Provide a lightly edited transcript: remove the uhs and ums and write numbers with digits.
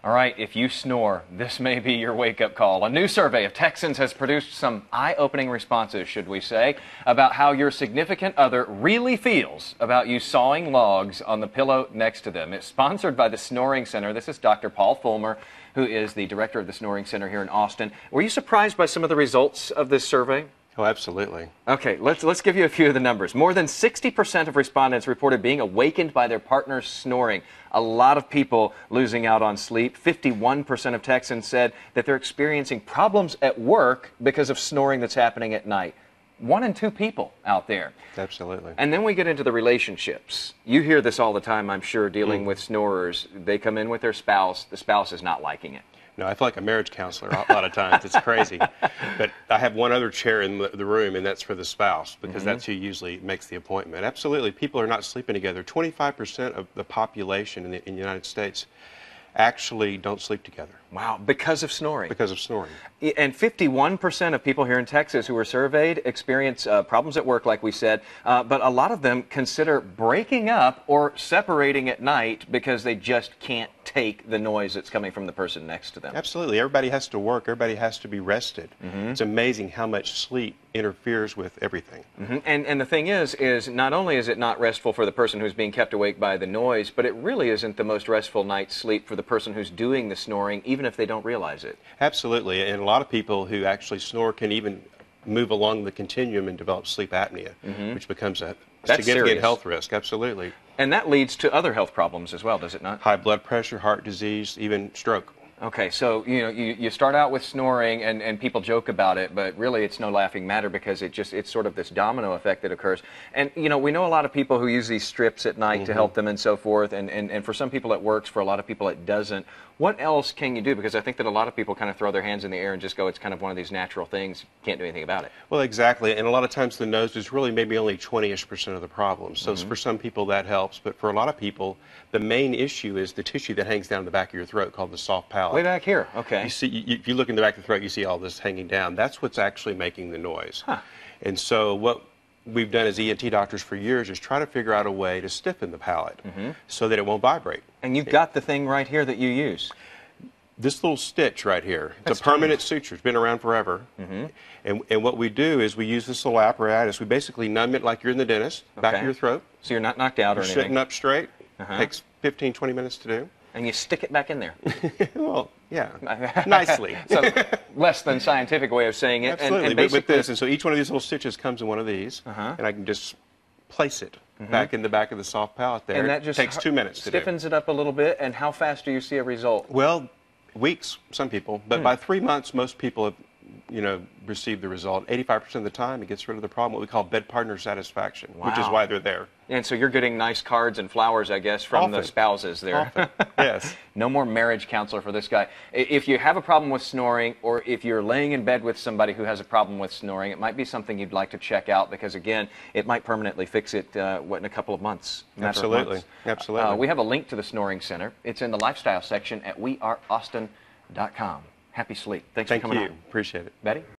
All right, if you snore, this may be your wake-up call. A new survey of Texans has produced some eye-opening responses, should we say, about how your significant other really feels about you sawing logs on the pillow next to them. It's sponsored by the Snoring Center. This is Dr. Paul Fulmer, who is the director of the Snoring Center here in Austin. Were you surprised by some of the results of this survey? Oh, absolutely. Okay, let's give you a few of the numbers. More than 60% of respondents reported being awakened by their partner's snoring. A lot of people losing out on sleep. 51% of Texans said that they're experiencing problems at work because of snoring that's happening at night. 1 in 2 people out there. Absolutely. And then we get into the relationships. You hear this all the time, I'm sure, dealing with snorers. They come in with their spouse. The spouse is not liking it. No, I feel like a marriage counselor a lot of times. It's crazy. But I have one other chair in the room, and that's for the spouse, because that's who usually makes the appointment. Absolutely. People are not sleeping together. 25% of the population in the United States actually don't sleep together. Wow, because of snoring. Because of snoring. And 51% of people here in Texas who were surveyed experience problems at work, like we said, but a lot of them consider breaking up or separating at night because they just can't take the noise that's coming from the person next to them. Absolutely. Everybody has to work. Everybody has to be rested. It's amazing how much sleep interferes with everything. And the thing is not only is it not restful for the person who's being kept awake by the noise, but it really isn't the most restful night's sleep for the person who's doing the snoring, even if they don't realize it. Absolutely. And a lot of people who actually snore can even move along the continuum and develop sleep apnea, which becomes a significant health risk. Absolutely. And that leads to other health problems as well, does it not? High blood pressure, heart disease, even stroke. Okay, so you start out with snoring and people joke about it, but really it's no laughing matter because it's sort of this domino effect that occurs. And we know a lot of people who use these strips at night to help them and so forth, and for some people it works, for a lot of people it doesn't. What else can you do? Because I think that a lot of people kind of throw their hands in the air and just go, it's kind of one of these natural things, can't do anything about it. Well, exactly, and a lot of times the nose is really maybe only 20-ish% of the problem. So for some people that helps, but for a lot of people the main issue is the tissue that hangs down the back of your throat called the soft palate. Way back here, okay. You see, if you look in the back of the throat, you see all this hanging down. That's what's actually making the noise. And so what we've done as ENT doctors for years is try to figure out a way to stiffen the palate so that it won't vibrate. And you've got the thing right here that you use. This little stitch right here, it's a permanent suture. It's been around forever. And what we do is we use this little apparatus. We basically numb it like you're in the dentist, back of your throat. So you're not knocked out or anything? You're sitting up straight. Takes 15, 20 minutes to do. And you stick it back in there. Well, yeah, nicely. So less than scientific way of saying it. Absolutely, and but with this, and so each one of these little stitches comes in one of these, and I can just place it back in the back of the soft palate there. And that just takes 2 minutes to do. Stiffens it up a little bit, and how fast do you see a result? Well, weeks, some people, but by 3 months, most people have received the result. 85% of the time, it gets rid of the problem, what we call bed partner satisfaction, which is why they're there. And so you're getting nice cards and flowers, I guess, from the spouses there. Often. Yes. No more marriage counselor for this guy. If you have a problem with snoring, or if you're laying in bed with somebody who has a problem with snoring, it might be something you'd like to check out because, again, it might permanently fix it, in a couple of months? Absolutely. Absolutely. We have a link to the Snoring Center. It's in the lifestyle section at weareaustin.com. Happy sleep. Thanks for coming on. Thank you. Appreciate it. Betty?